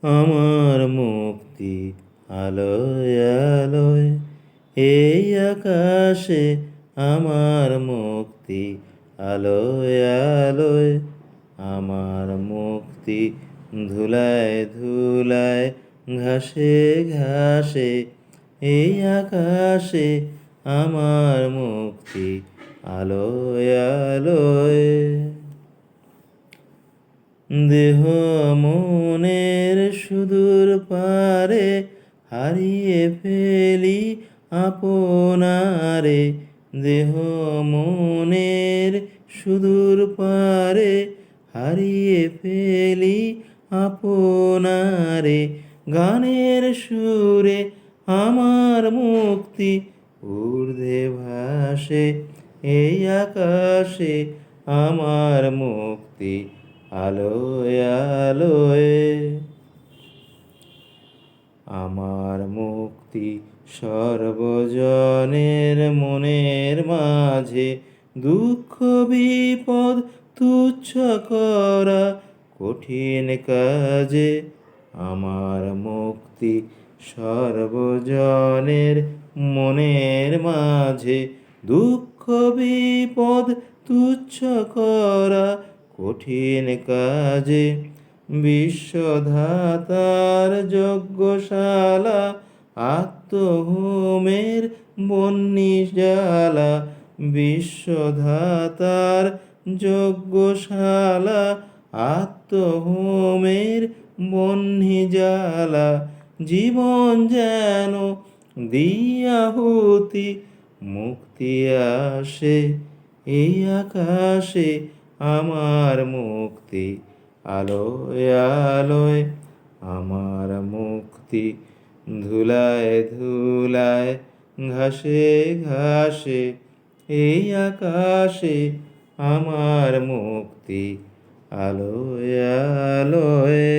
আমার মুক্তি আলোয় আলোয়, এই আকাশে আমার মুক্তি আলোয় আলোয়, আমার মুক্তি ধুলায় ধুলায়, ঘাসে ঘাসে, এই আকাশে আমার মুক্তি আলোয় আলোয়। দেহ মনের সুদূর পারে হারিয়ে ফেলি আপনারে, দেহ মনের সুদূর পারে হারিয়ে ফেলি আপনারে, গানের সুরে আমার মুক্তি ঊর্ধ্বে ভাসে, এই আকাশে আমার মুক্তি আলোয় আলোয়। আমার মুক্তি সর্বজনের মনের মাঝে, দুঃখ বিপদ তুচ্ছ করা কঠিন কাজে, আমার মুক্তি সর্বজনের মনের মাঝে, দুঃখ বিপদ তুচ্ছ করা কঠিন কাজে, বিশ্বধাতার যজ্ঞশালা আত্মহোমের বহ্নিজ্বালা, বিশ্বধাতার যজ্ঞশালা আত্মহোমের বহ্নিজ্বালা, জীবন যেন দিয়াহুতি মুক্তি আসে, এই আকাশে আমার মুক্তি আলোয় আলোয়, আমার মুক্তি ধুলায় ধুলায়, ঘাসে ঘাসে, এই আকাশে আমার মুক্তি আলোয় আলোয়।